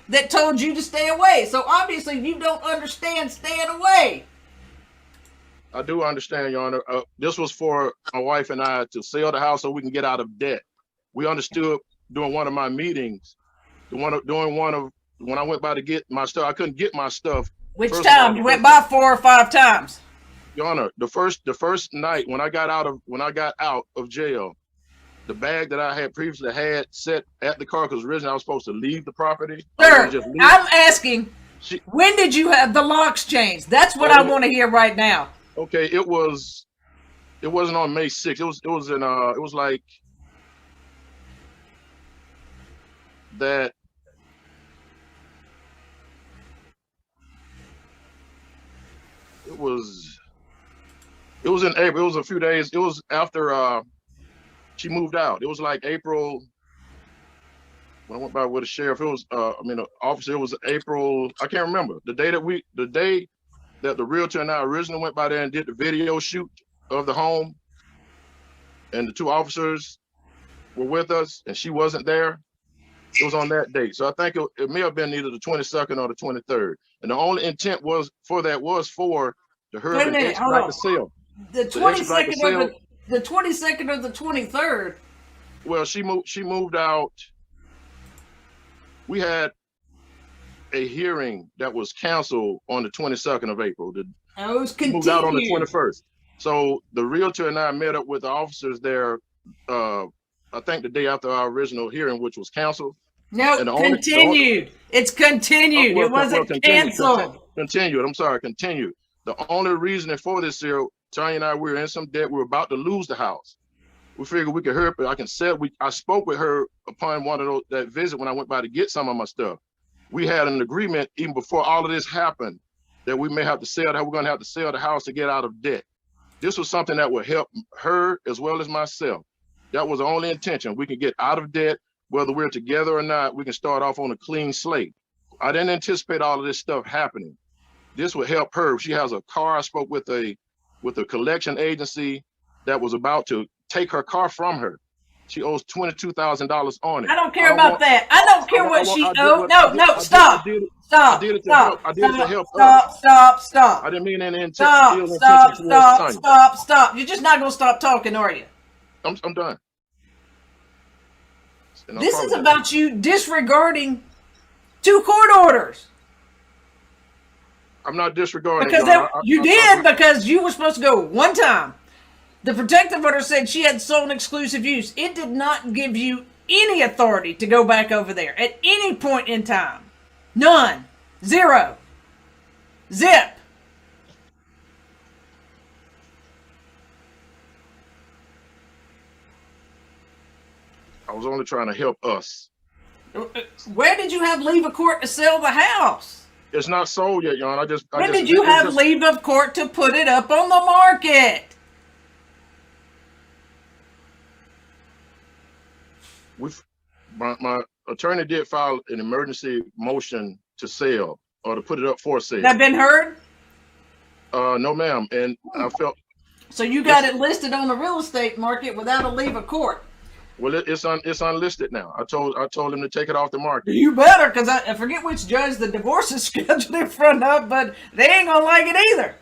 that told you to stay away. So obviously you don't understand staying away. I do understand, Your Honor. This was for my wife and I to sell the house so we can get out of debt. We understood during one of my meetings, during one of when I went by to get my stuff, I couldn't get my stuff. Which time? You went by 4 or 5 times. Your Honor, the first night when I got out of jail, the bag that I had previously had set at the car, because originally I was supposed to leave the property. Sir, I'm asking, when did you have the locks changed? That's what I want to hear right now. Okay, it wasn't on May 6th. It was like that. It was in April. It was a few days. It was after she moved out. It was like April. When I went by with the sheriff, it was officer. It was April. I can't remember the day that the realtor and I originally went by there and did the video shoot of the home, and the 2 officers were with us, and she wasn't there. It was on that date. So I think it may have been either the 22nd or the 23rd. And the only intent was for the hurry and expedite the sale. The 22nd the 22nd or the 23rd. Well, she moved out. We had a hearing that was canceled on the 22nd of April. It was continued. Moved out on the 21st. So the realtor and I met up with the officers there, I think the day after our original hearing, which was canceled. No, continued. It's continued. It wasn't canceled. Continued. I'm sorry, continued. The only reason for this here, Tanya and I, we were in some debt. We were about to lose the house. We figured we could hurry up. I spoke with her upon one of that visit when I went by to get some of my stuff. We had an agreement even before all of this happened that we may have to sell that. We're going to have to sell the house to get out of debt. This was something that would help her as well as myself. That was the only intention. We can get out of debt, whether we're together or not. We can start off on a clean slate. I didn't anticipate all of this stuff happening. This would help her. She has a car. I spoke with a collection that was about to take her car from her. She owes $22,000 on it. I don't care about that. I don't care what she owed. No, stop. Stop. I did it to help Stop. I didn't mean any intent. Stop. You're just not going to stop talking, are you? I'm done. This is about you disregarding 2 court orders. I'm not disregarding. Because you did, because you were supposed to go one time. The protective order said she had sole and exclusive use. It did not give you any authority to go back over there at any point in time. None. 0. Zip. I was only trying to help us. Where did you have leave of court to sell the house? It's not sold yet, Your Honor. When did you have leave of court to put it up on the market? My attorney did file an emergency motion to sell or to put it up for sale. That been heard? No, ma'am. And I felt. So you got it listed on the real estate market without a leave of court. Well, it's unlisted now. I told him to take it off the market. You better, because I forget which judge the divorce is scheduled in front of, but they ain't gonna like it either.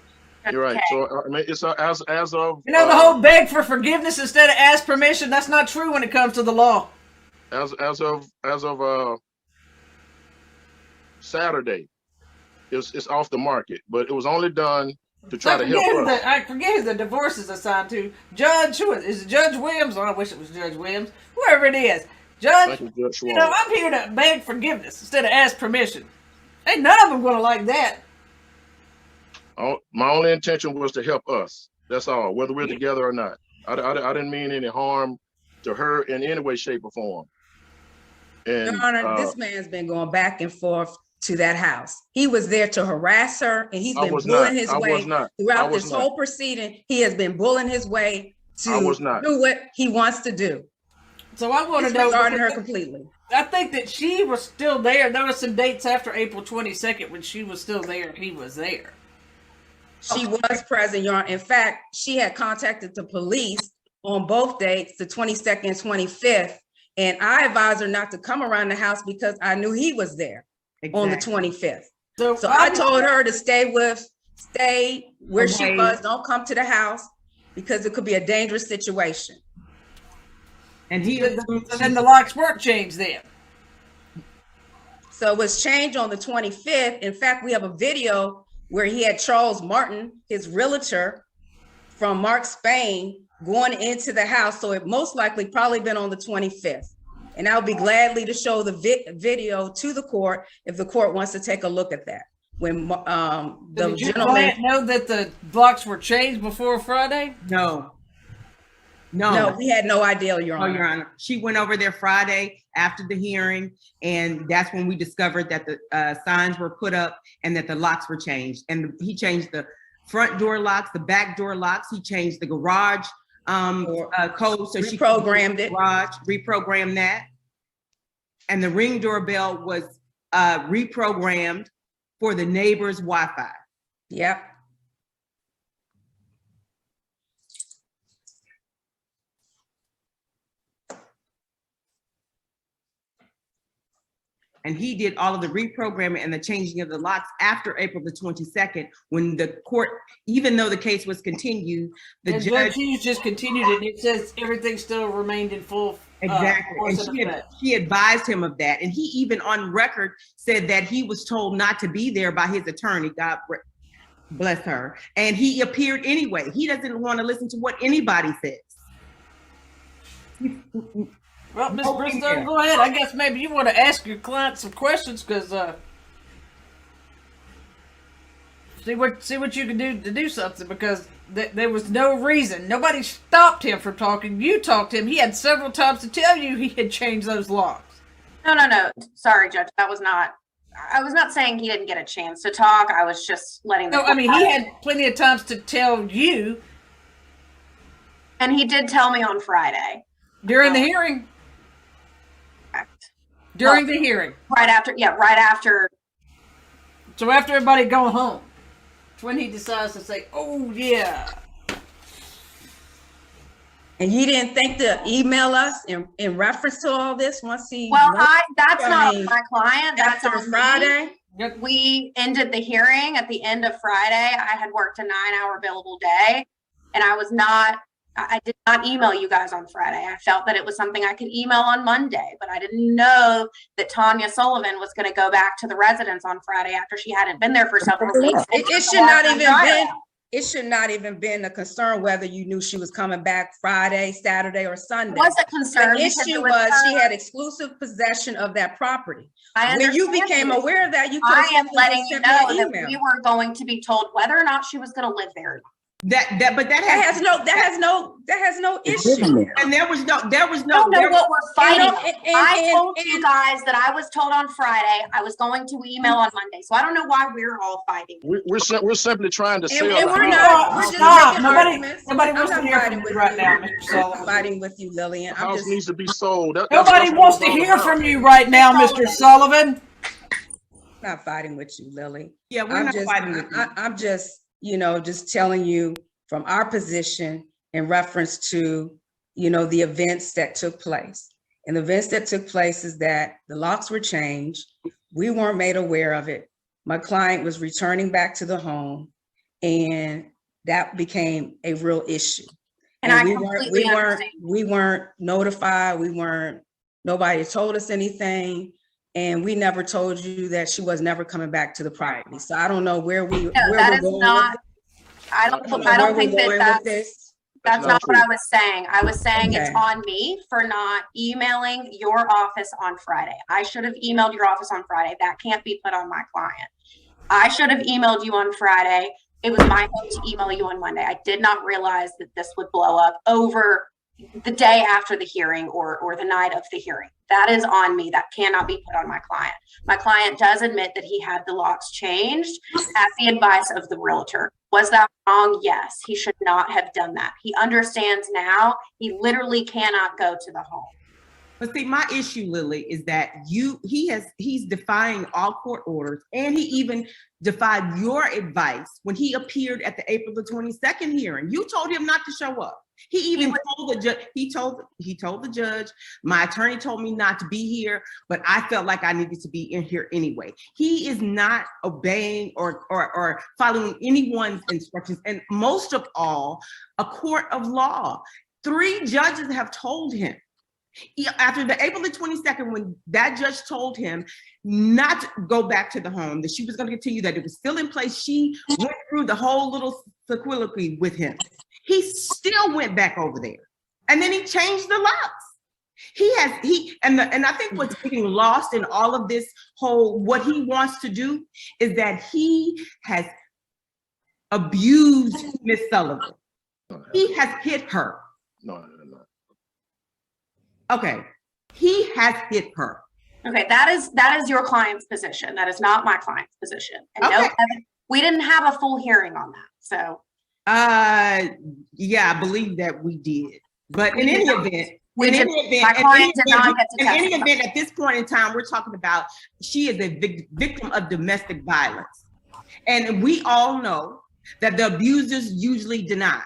You're right. So I mean, it's as of the whole beg for forgiveness instead of ask permission. That's not true when it comes to the law. As of Saturday, it's off the market, but it was only done to try to help us. I forget who the divorce is assigned to. Judge, who is it? Judge Williams? Oh, I wish it was Judge Williams. Whoever it is. Judge, I'm here to beg forgiveness instead of ask permission. Ain't none of them going to like that. My only intention was to help us. That's all, whether we're together or not. I didn't mean any harm to her in any way, shape, or form. And, Your Honor, this man's been going back and forth to that house. He was there to harass her, and he's been bullying his way throughout this whole proceeding. He has been bullying his way to do what he wants to do. So I want to know regarding her completely. I think that she was still there. There were some dates after April 22nd when she was still there and he was there. She was present, Your Honor. In fact, she had contacted the police on both dates, the 22nd and 25th, and I advised her not to come around the house because I knew he was there. on the 25th. So I told her to stay where she was. Don't come to the house because it could be a dangerous situation. And then the locks weren't changed then. So it was changed on the 25th. In fact, we have a video where he had Charles Martin, his realtor from Mark Spain, going into the house. So it most likely probably been on the 25th. And I'll be gladly to show the video to the court if the court wants to take a look at that. When did your client know that the locks were changed before Friday? No, we had no idea, Your Honor. Oh, Your Honor. She went over there Friday after the hearing, and that's when we discovered that the signs were put up and that the locks were changed. And he changed the front door locks, the back door locks. He changed the garage code, so she reprogrammed it. Reprogrammed that, and the Ring doorbell was reprogrammed for the neighbor's Wi-Fi. Yep. And he did all of the reprogramming and the changing of the locks after April the 22nd, when the court, even though the case was continued, the judge just continued it. It says everything still remained in full. Exactly. And she advised him of that. And he even on record said that he was told not to be there by his attorney. God bless her. And he appeared anyway. He doesn't want to listen to what anybody says. Well, Ms. Bristow, go ahead. I guess maybe you want to ask your client some questions, because see what you can do to do something, because there was no reason. Nobody stopped him from talking. You talked to him. He had several times to tell you he had changed those locks. No. Sorry, Judge. That was not. I was not saying he didn't get a chance to talk. I was just letting. No, I mean he had plenty of times to tell you. And he did tell me on Friday during the hearing. During the hearing. Right after. So after everybody going home, it's when he decides to say, oh, yeah. And you didn't think to email us in reference to all this once he... Well, that's not my client. That's on Friday. Yep. We ended the hearing at the end of Friday. I had worked a 9-hour billable day, and I did not email you guys on Friday. I felt that it was something I could email on Monday, but I didn't know that Tanya Sullivan was going to go back to the residence on Friday after she hadn't been there for several weeks. It should not even been a concern whether you knew she was coming back Friday, Saturday, or Sunday. It was a concern. The issue was she had exclusive possession of that property. When you became aware of that, you could have I am letting you know that we were going to be told whether or not she was going to live there. That has no issue. And there was no. I don't know what we're fighting. I told you guys that I was told on Friday I was going to email on Monday, so I don't know why we're all fighting. We're simply trying to sell. And we're not. We're just nobody wants to hear from you right now, Mr. Sullivan. I'm fighting with you, Lillian. The house needs to be sold. Nobody wants to hear from you right now, Mr. Sullivan. I'm not fighting with you, Lily. Yeah, we're not fighting with you. I'm just, just telling you from our position in reference to, the events that took place. And the events that took place is that the locks were changed. We weren't made aware of it. My client was returning back to the home, and that became a real issue. And we weren't notified. Nobody told us anything. And we never told you that she was never coming back to the property. So I don't know where we're going with this. I don't think that's not what I was saying. I was saying it's on me for not emailing your office on Friday. I should have emailed your office on Friday. That can't be put on my client. I should have emailed you on Friday. It was my fault to email you on Monday. I did not realize that this would blow up over the day after the hearing or the night of the hearing. That is on me. That cannot be put on my client. My client does admit that he had the locks changed at the advice of the realtor. Was that wrong? Yes. He should not have done that. He understands now. He literally cannot go to the home. But see, my issue, Lily, is that he's defying all court orders, and he even defied your advice when he appeared at the April the 22nd hearing. You told him not to show up. He even told the judge, he told the judge, my attorney told me not to be here, but I felt like I needed to be in here anyway. He is not obeying or following anyone's instructions. And most of all, a court of law. 3 judges have told him. After the April the 22nd, when that judge told him not to go back to the home, that she was going to continue, that it was still in place, she went through the whole little soliloquy with him. He still went back over there, and then he changed the locks. And I think what's getting lost in all of this whole, what he wants to do is that he has abused Miss Sullivan. He has hit her. No. Okay, he has hit her. Okay, that is your client's position. That is not my client's position. And okay. no, we didn't have a full hearing on that. So yeah, I believe that we did. But in any event, at this point in time, we're talking about she is a victim of domestic violence. And we all know that the abusers usually deny.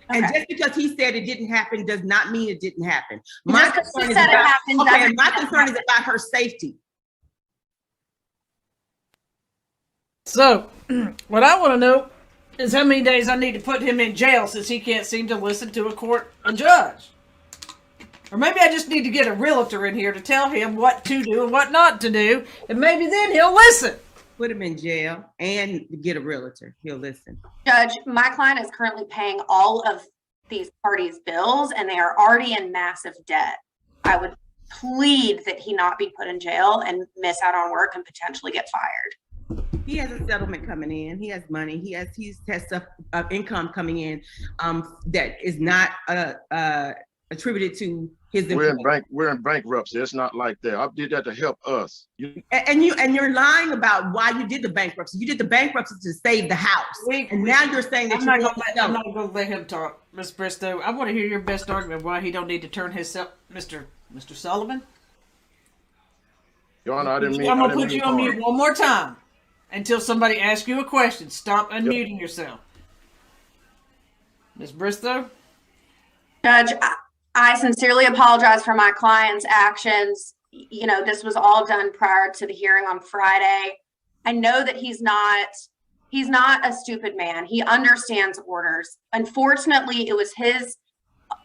Okay. And just because he said it didn't happen does not mean it didn't happen. My concern is about her safety. So, what I want to know is how many days I need to put him in jail since he can't seem to listen to a judge. Or maybe I just need to get a realtor in here to tell him what to do and what not to do, and maybe then he'll listen. Put him in jail and get a realtor. He'll listen. Judge, my client is currently paying all of these parties' bills, and they are already in massive debt. I would plead that he not be put in jail and miss out on work and potentially get fired. He has a settlement coming in. He has money. He has stuff, income coming in that is not attributed to his. We're in bankruptcy. It's not like that. I did that to help us. And you're lying about why you did the bankruptcy. You did the bankruptcy to save the house, now you're saying that I'm not going to let him talk, Ms. Bristow. I want to hear your best argument why he don't need to turn himself, Mr. Sullivan. Your Honor, I didn't mean. I'm going to put you on mute one more time until somebody asks you a question. Stop unmuting yourself. Ms. Bristow? Judge, I sincerely apologize for my client's actions. You know, this was all done prior to the hearing on Friday. I know that he's not a stupid man. He understands orders. Unfortunately, it was his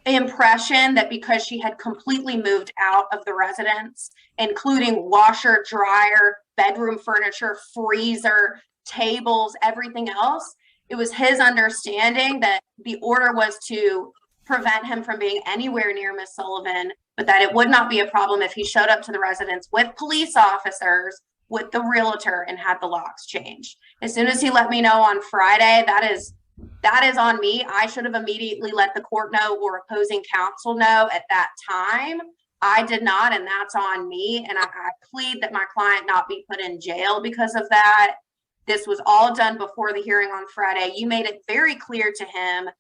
impression that because she had completely moved out of the residence, including washer, dryer, bedroom furniture, freezer, tables, everything else, it was his understanding that the order was to prevent him from being anywhere near Miss Sullivan, but that it would not be a problem if he showed up to the residence with police officers, with the realtor, and had the locks changed. As soon as he let me know on Friday, that is on me. I should have immediately let the court know or opposing counsel know at that time. I did not, and that's on me. And I plead that my client not be put in jail because of that. This was all done before the hearing on Friday. You made it very clear to him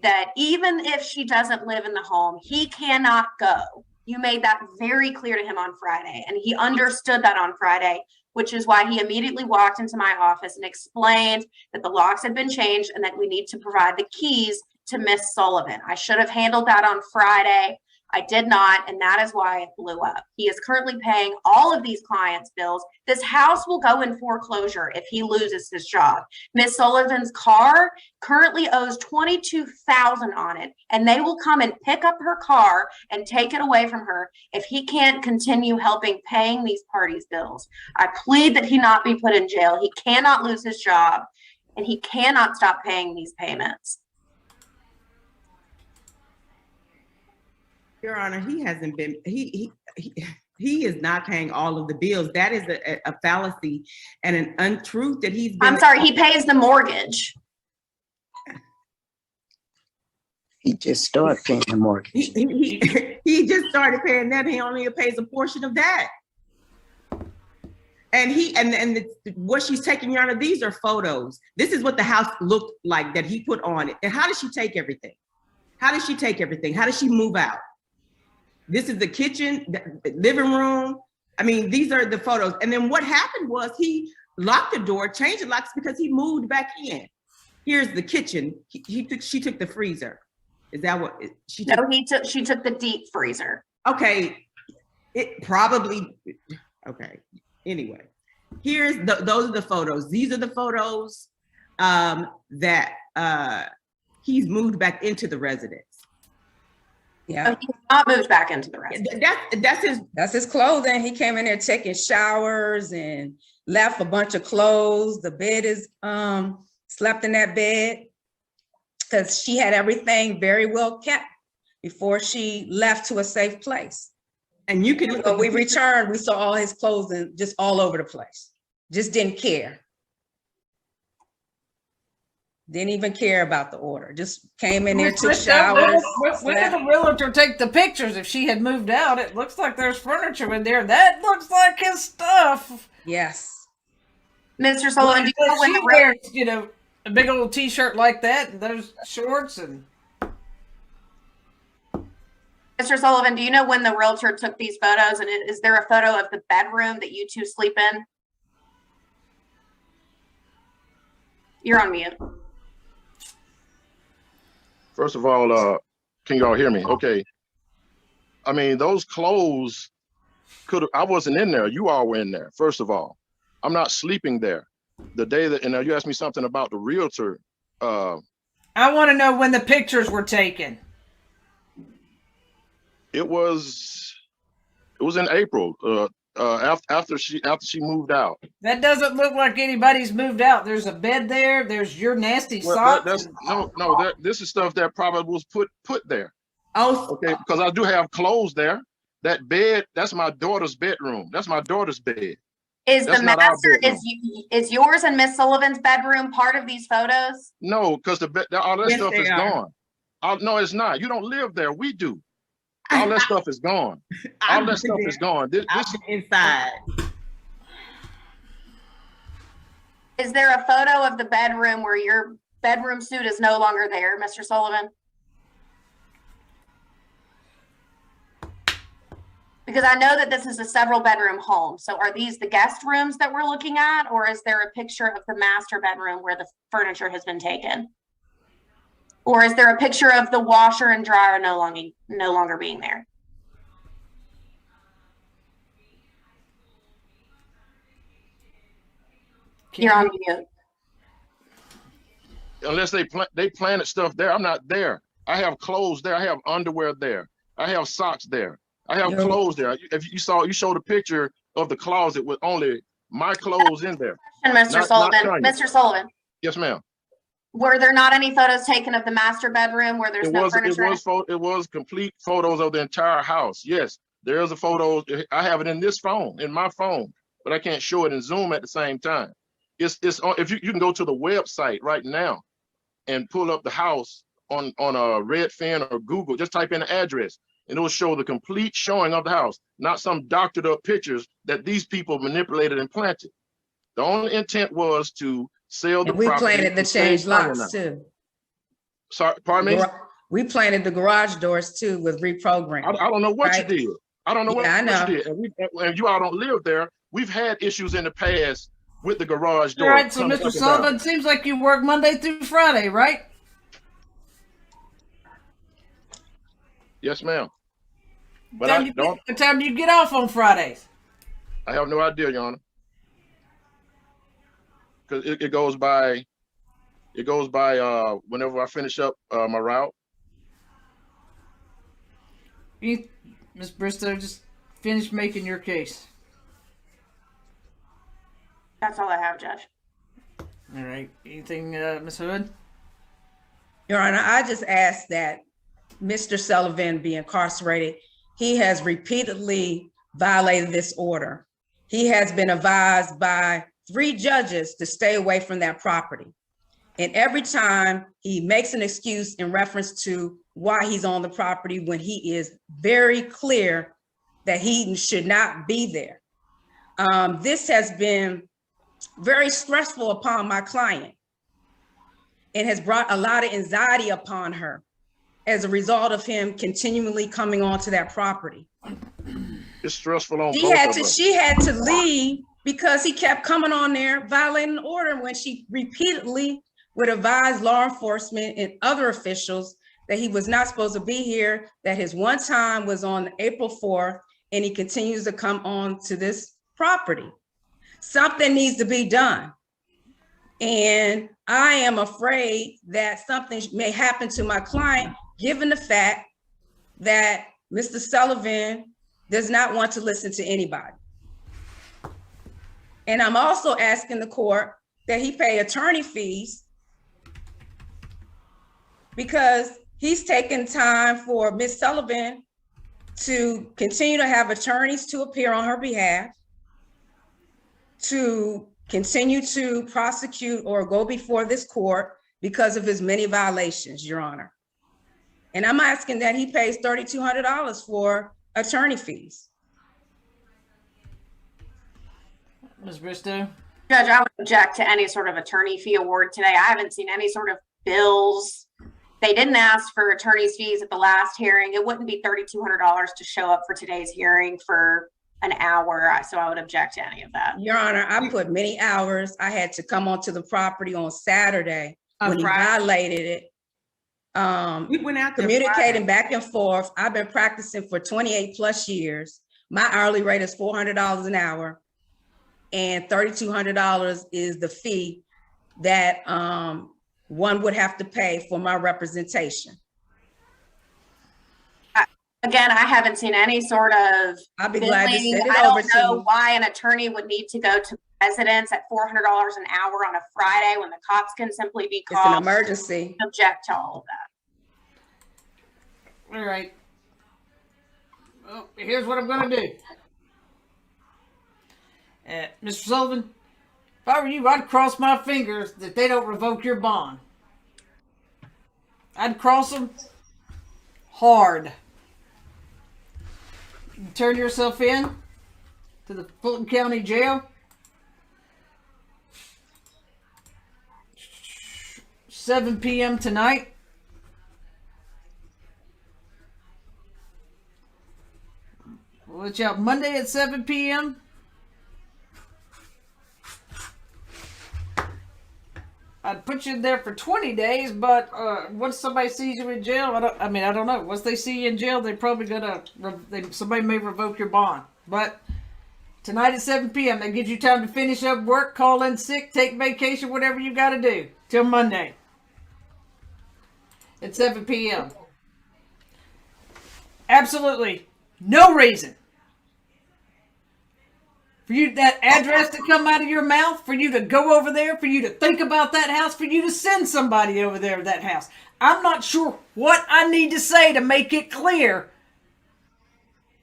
that even if she doesn't live in the home, he cannot go. You made that very clear to him on Friday, and he understood that on Friday, which is why he immediately walked into my office and explained that the locks had been changed and that we need to provide the keys to Miss Sullivan. I should have handled that on Friday. I did not, and that is why it blew up. He is currently paying all of these clients' bills. This house will go in foreclosure if he loses his job. Miss Sullivan's car currently owes $22,000 on it, and they will come and pick up her car and take it away from her if he can't continue helping paying these parties' bills. I plead that he not be put in jail. He cannot lose his job, and he cannot stop paying these payments. Your Honor, he hasn't been, he is not paying all of the bills. That is a fallacy and an untruth that he's been. I'm sorry, he pays the mortgage. He just started paying the mortgage. He just started paying that. He only pays a portion of that. And what she's taking, Your Honor, these are photos. This is what the house looked like that he put on it. And how does she take everything? How does she take everything? How does she move out? This is the kitchen, the living room. I mean, these are the photos. And then what happened was he locked the door, changed the locks because he moved back in. Here's the kitchen. She took the freezer. Is that what she took? No, she took the deep freezer. Okay, it probably, okay. Anyway, those are the photos. These are the photos that he's moved back into the residence. Yeah, So he's not moved back into the residence. That's his clothing. He came in there taking showers and left a bunch of clothes. The bed is slept in that bed because she had everything very well kept before she left to a safe place. And you can, when we returned, we saw all his clothes and just all over the place. Just didn't care. Didn't even care about the order. Just came in there, took showers. When did the realtor take the pictures? If she had moved out, it looks like there's furniture in there. That looks like his stuff. Yes. Mr. Sullivan, do you know when she wears, you know, a big old T-shirt like that and those shorts and. Mr. Sullivan, do you know when the realtor took these photos? And is there a photo of the bedroom that you two sleep in? You're on mute. First of all, can y'all hear me? Okay. I mean, those clothes I wasn't in there. You all were in there, first of all. I'm not sleeping there. The day that, and you asked me something about the realtor. I want to know when the pictures were taken. It was in April, after she moved out. That doesn't look like anybody's moved out. There's a bed there. There's your nasty socks. This is stuff that probably was put there. Oh, okay, because I do have clothes there. That bed, that's my daughter's bedroom. That's my daughter's bed. Is the master, is yours and Miss Sullivan's bedroom part of these photos? No, because all that stuff is gone. No, it's not. You don't live there. We do. All that stuff is gone. All that stuff is gone. This inside. Is there a photo of the bedroom where your bedroom suit is no longer there, Mr. Sullivan? Because I know that this is a several bedroom home. So are these the guest rooms that we're looking at, or is there a picture of the master bedroom where the furniture has been taken? Or is there a picture of the washer and dryer no longer being there? You're on mute. Unless they planted stuff there, I'm not there. I have clothes there. I have underwear there. I have socks there. I have clothes there. If you showed a picture of the closet with only my clothes in there. Mr. Sullivan. Mr. Sullivan. Yes, ma'am. Were there not any photos taken of the master bedroom where there's no furniture? It was complete photos of the entire house. Yes, there is a photo. I have it in this phone, in my phone, but I can't show it in Zoom at the same time. It's if you can go to the website right now and pull up the house on Redfin or Google, just type in the address and it will show the complete showing of the house, not some doctored up pictures that these people manipulated and planted. The only intent was to sell the property. We planted the change locks too. Sorry, pardon me? We planted the garage doors too with reprogramming. I don't know what you did. I don't know what you did. And you all don't live there. We've had issues in the past with the garage door. All right, so Mr. Sullivan, seems like you work Monday through Friday, right? Yes, ma'am. But what time do you get off on Fridays? I have no idea, Your Honor. Because it goes by whenever I finish up my route. Ms. Bristow, just finish making your case. That's all I have, Judge. All right. Anything, Ms. Hood? Your Honor, I just asked that Mr. Sullivan be incarcerated. He has repeatedly violated this order. He has been advised by 3 judges to stay away from that property. And every time he makes an excuse in reference to why he's on the property when he is very clear that he should not be there. This has been very stressful upon my client and has brought a lot of anxiety upon her as a result of him continually coming onto that property. It's stressful on both of us. She had to leave because he kept coming on there violating the order when she repeatedly would advise law enforcement and other officials that he was not supposed to be here, that his one time was on April 4th, and he continues to come on to this property. Something needs to be done. And I am afraid that something may happen to my client, given the fact that Mr. Sullivan does not want to listen to anybody. And I'm also asking the court that he pay attorney fees, because he's taken time for Ms. Sullivan to continue to have attorneys to appear on her behalf, to continue to prosecute or go before this court because of his many violations, Your Honor. And I'm asking that he pays $3,200 for attorney fees. Ms. Bristow? Judge, I would object to any sort of attorney fee award today. I haven't seen any sort of bills. They didn't ask for attorney's fees at the last hearing. It wouldn't be $3,200 to show up for today's hearing for an hour. So I would object to any of that. Your Honor, I put many hours. I had to come onto the property on Saturday when he violated it. We went out there communicating back and forth. I've been practicing for 28 plus years. My hourly rate is $400 an hour, and $3,200 is the fee that one would have to pay for my representation. Again, I haven't seen any sort of I'll be glad to send it I over don't to know you. why an attorney would need to go to residence at $400 an hour on a Friday when the cops can simply be It's called. an emergency. Object to all of that. All right. Well, here's what I'm going to do. Mr. Sullivan, if I were you, I'd cross my fingers that they don't revoke your bond. I'd cross them hard. You turn yourself in to the Fulton County Jail. 7 p.m. tonight. We'll let you out Monday at 7 p.m. I'd put you in there for 20 days, but once somebody sees you in jail, I don't know. Once they see you in jail, they're probably somebody may revoke your bond. But tonight at 7 p.m., that gives you time to finish up work, call in sick, take vacation, whatever you got to do, till Monday at 7 p.m. Absolutely no reason for you, that address to come out of your mouth, for you to go over there, for you to think about that house, for you to send somebody over there to that house. I'm not sure what I need to say to make it clear.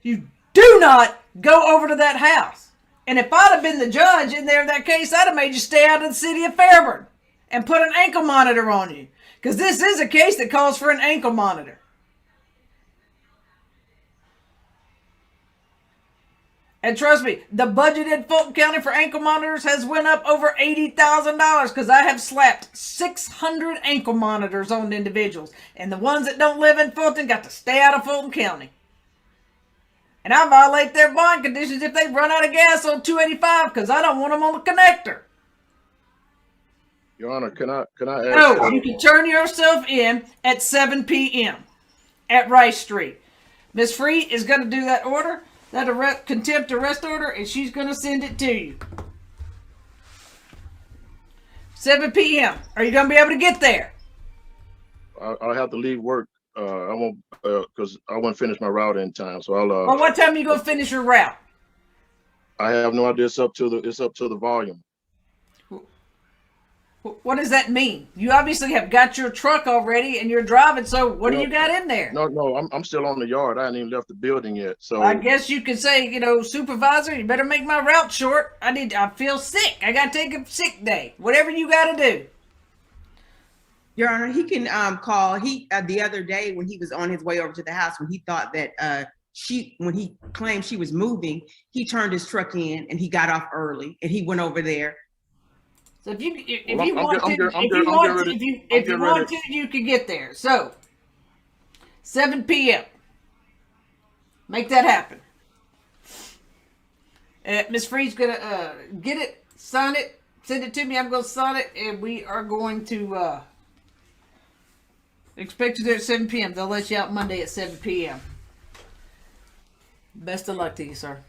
You do not go over to that house. And if I'd have been the judge in there in that case, I'd have made you stay out of the city of Fairburn and put an ankle monitor on you. Because this is a case that calls for an ankle monitor. And trust me, the budget in Fulton County for ankle monitors has went up over $80,000 because I have slapped 600 ankle monitors on individuals. And the ones that don't live in Fulton got to stay out of Fulton County. And I violate their bond conditions if they run out of gas on 285 because I don't want them on the connector. Your Honor, can I ask? No, you can turn yourself in at 7 p.m. at Rice Street. Ms. Free is going to do that order. That contempt arrest order, and she's going to send it to you. 7 p.m. Are you going to be able to get there? I'll have to leave work. I won't, because I won't finish my route in time. So I'll. Well, what time are you going to finish your route? I have no idea. It's up to the volume. What does that mean? You obviously have got your truck already and you're driving. So what do you got in there? No, I'm still on the yard. I haven't even left the building yet. So I guess you could say, supervisor, you better make my route short. I feel sick. I got to take a sick day. Whatever you got to do. Your Honor, he can call. The other day when he was on his way over to the house, when he thought that when he claimed she was moving, he turned his truck in and he got off early and he went over there. So if you want to, you can get there. So 7 p.m. Make that happen. Ms. Free's gonna get it, sign it, Send it to me. I'm going to sign it, and we are going to expect you there at 7 p.m. They'll let you out Monday at 7 p.m. Best of luck to you, sir.